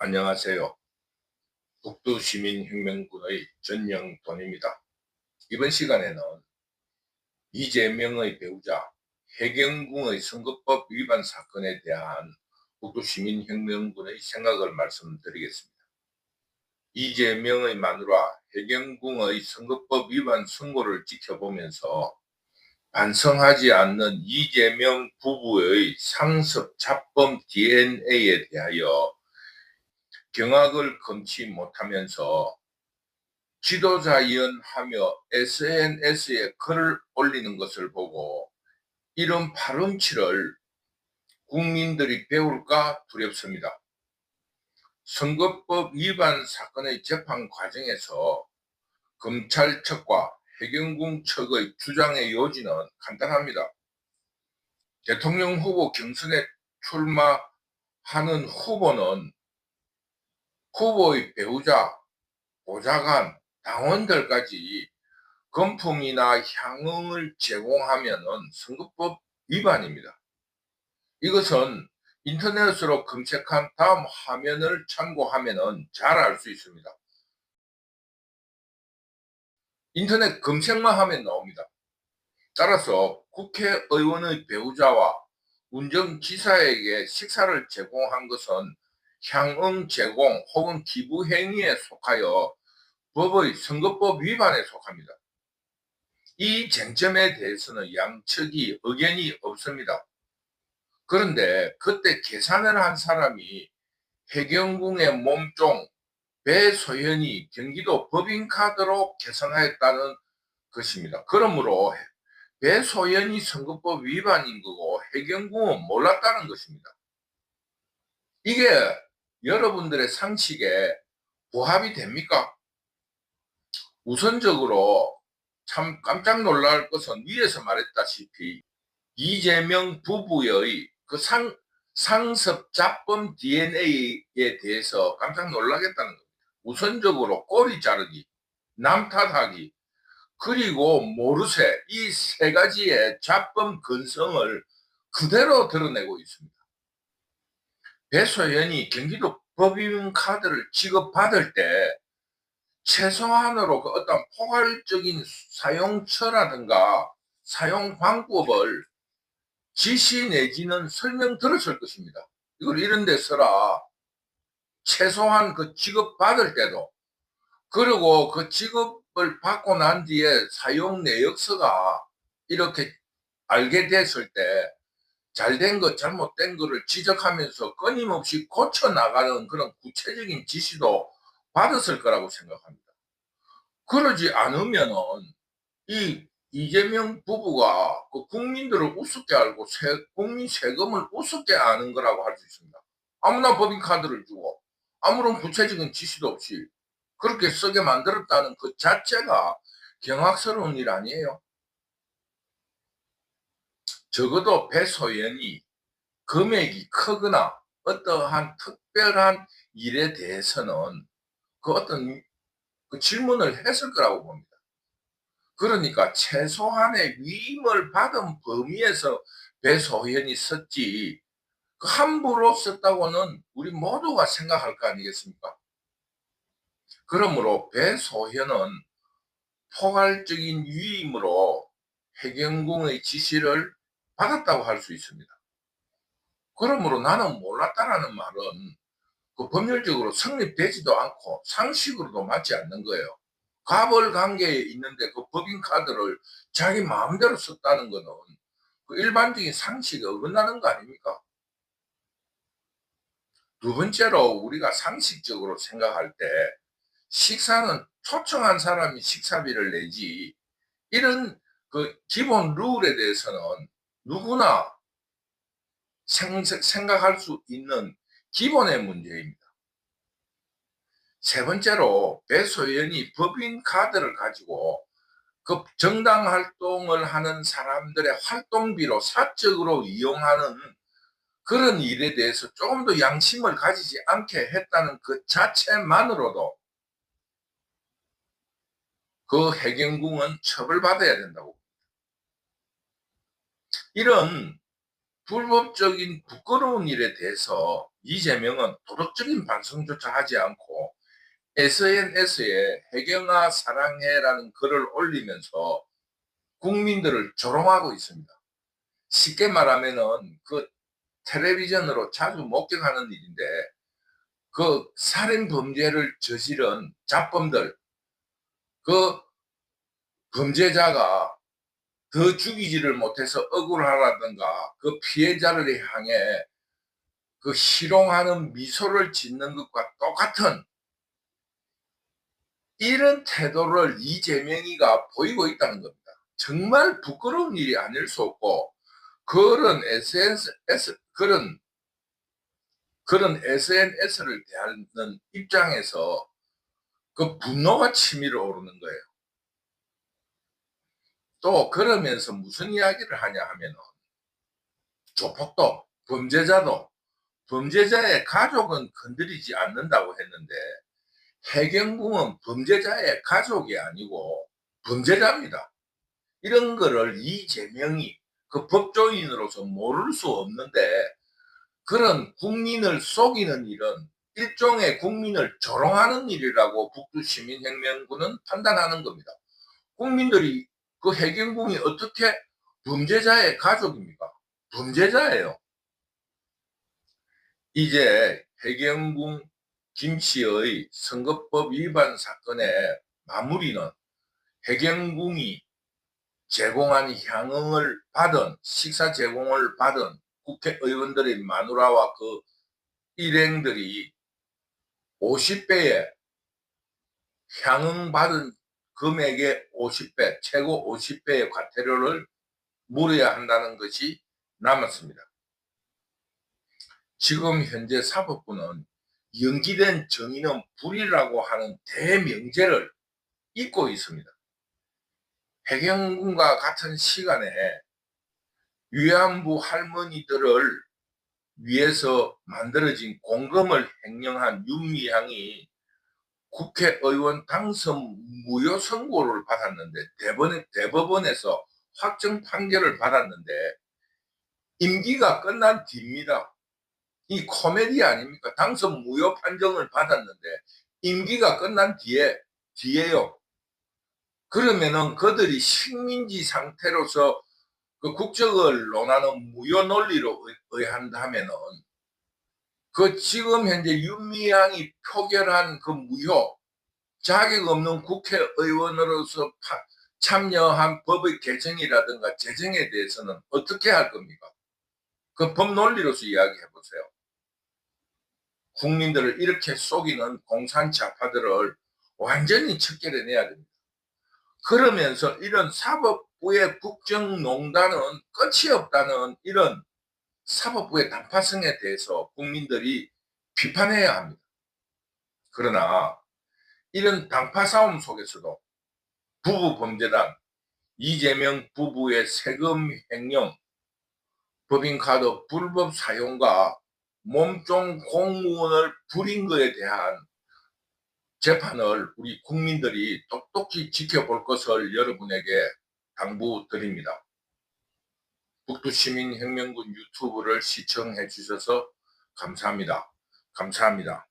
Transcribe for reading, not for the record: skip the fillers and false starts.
안녕하세요. 북두시민혁명군의 전영돈입니다. 이번 시간에는 이재명의 배우자 해경궁의 선거법 위반 사건에 대한 북두시민혁명군의 생각을 말씀드리겠습니다. 이재명의 마누라 해경궁의 선거법 위반 선고를 지켜보면서 반성하지 않는 이재명 부부의 상습 자범 DNA에 대하여 경악을 금치 못하면서 지도자연하며 SNS에 글을 올리는 것을 보고 이런 파렴치를 국민들이 배울까 두렵습니다. 선거법 위반 사건의 재판 과정에서 검찰 측과 해경궁 측의 주장의 요지는 간단합니다. 대통령 후보 경선에 출마하는 후보는 후보의 배우자, 보좌관, 당원들까지 금품이나 향응을 제공하면은 선거법 위반입니다. 이것은 인터넷으로 검색한 다음 화면을 참고하면은 잘 알 수 있습니다. 인터넷 검색만 하면 나옵니다. 따라서 국회의원의 배우자와 운전기사에게 식사를 제공한 것은 향응 제공 혹은 기부 행위에 속하여 법의 선거법 위반에 속합니다. 이 쟁점에 대해서는 양측이 의견이 없습니다. 그런데 그때 계산을 한 사람이 해경궁의 몸종 배소현이 경기도 법인카드로 계산하였다는 것입니다. 그러므로 배소현이 선거법 위반인 거고 해경궁은 몰랐다는 것입니다. 이게 여러분들의 상식에 부합이 됩니까? 우선적으로 참 깜짝 놀랄 것은 위에서 말했다시피 이재명 부부의 그 상습자범 DNA에 대해서 깜짝 놀라겠다는 겁니다. 우선적으로 꼬리 자르기, 남 탓하기, 그리고 모르쇠, 이 세 가지의 자범 근성을 그대로 드러내고 있습니다. 배소연이 경기도 법인카드를 지급받을 때 최소한으로 그 어떤 포괄적인 사용처라든가 사용 방법을 지시 내지는 설명 들었을 것입니다. 이걸 이런 데 써라. 최소한 그 지급받을 때도, 그리고 그 지급을 받고 난 뒤에 사용 내역서가 이렇게 알게 됐을 때 잘된 것 잘못된 거를 지적하면서 끊임없이 고쳐나가는 그런 구체적인 지시도 받았을 거라고 생각합니다. 그러지 않으면은 이 이재명 부부가 그 국민들을 우습게 알고 국민 세금을 우습게 아는 거라고 할 수 있습니다. 아무나 법인카드를 주고 아무런 구체적인 지시도 없이 그렇게 쓰게 만들었다는 그 자체가 경악스러운 일 아니에요. 적어도 배소연이 금액이 크거나 어떠한 특별한 일에 대해서는 그 어떤 그 질문을 했을 거라고 봅니다. 그러니까 최소한의 위임을 받은 범위에서 배소연이 썼지 그 함부로 썼다고는 우리 모두가 생각할 거 아니겠습니까? 그러므로 배소연은 포괄적인 위임으로 해경궁의 지시를 받았다고 할 수 있습니다. 그러므로 나는 몰랐다라는 말은 그 법률적으로 성립되지도 않고 상식으로도 맞지 않는 거예요. 갑을 관계에 있는데 그 법인카드를 자기 마음대로 썼다는 거는 그 일반적인 상식에 어긋나는 거 아닙니까? 두 번째로 우리가 상식적으로 생각할 때 식사는 초청한 사람이 식사비를 내지 이런 그 기본 룰에 대해서는 누구나 생각할 수 있는 기본의 문제입니다. 세 번째로 배소연이 법인카드를 가지고 그 정당 활동을 하는 사람들의 활동비로 사적으로 이용하는 그런 일에 대해서 조금 더 양심을 가지지 않게 했다는 그 자체만으로도 그 해경궁은 처벌받아야 된다고. 이런 불법적인 부끄러운 일에 대해서 이재명은 도덕적인 반성조차 하지 않고 SNS에 해경아 사랑해라는 글을 올리면서 국민들을 조롱하고 있습니다. 쉽게 말하면은 그 텔레비전으로 자주 목격하는 일인데, 그 살인 범죄를 저지른 잡범들, 그 범죄자가 더 죽이지를 못해서 억울하다든가 그 피해자를 향해 그 희롱하는 미소를 짓는 것과 똑같은 이런 태도를 이재명이가 보이고 있다는 겁니다. 정말 부끄러운 일이 아닐 수 없고, 그런 SNS를 대하는 입장에서 그 분노가 치밀어 오르는 거예요. 또 그러면서 무슨 이야기를 하냐 하면은, 조폭도 범죄자의 가족은 건드리지 않는다고 했는데, 해경궁은 범죄자의 가족이 아니고 범죄자입니다. 이런 거를 이재명이 그 법조인으로서 모를 수 없는데, 그런 국민을 속이는 일은 일종의 국민을 조롱하는 일이라고 북두시민혁명군은 판단하는 겁니다. 국민들이 그 해경궁이 어떻게 범죄자의 가족입니까? 범죄자예요. 이제 해경궁 김 씨의 선거법 위반 사건의 마무리는 해경궁이 제공한 향응을 받은, 식사 제공을 받은 국회의원들의 마누라와 그 일행들이 50배의 향응받은 금액의 50배, 최고 50배의 과태료를 물어야 한다는 것이 남았습니다. 지금 현재 사법부는 연기된 정의는 불이라고 하는 대명제를 잊고 있습니다. 해경군과 같은 시간에 위안부 할머니들을 위해서 만들어진 공금을 횡령한 윤미향이 국회의원 당선 무효 선고를 받았는데, 대법원에서 확정 판결을 받았는데 임기가 끝난 뒤입니다. 이 코미디 아닙니까? 당선 무효 판정을 받았는데 임기가 끝난 뒤에요. 그러면은 그들이 식민지 상태로서 그 국적을 논하는 무효 논리로 의한다면은, 그 지금 현재 윤미향이 표결한 그 무효, 자격 없는 국회의원으로서 참여한 법의 개정이라든가 제정에 대해서는 어떻게 할 겁니까? 그 법 논리로서 이야기해 보세요. 국민들을 이렇게 속이는 공산 좌파들을 완전히 척결해내야 됩니다. 그러면서 이런 사법부의 국정농단은 끝이 없다는 이런 사법부의 단파성에 대해서 국민들이 비판해야 합니다. 그러나 이런 당파 싸움 속에서도 부부 범죄단, 이재명 부부의 세금 횡령, 법인카드 불법 사용과 몸종 공무원을 부린 것에 대한 재판을 우리 국민들이 똑똑히 지켜볼 것을 여러분에게 당부드립니다. 북두시민혁명군 유튜브를 시청해 주셔서 감사합니다. 감사합니다.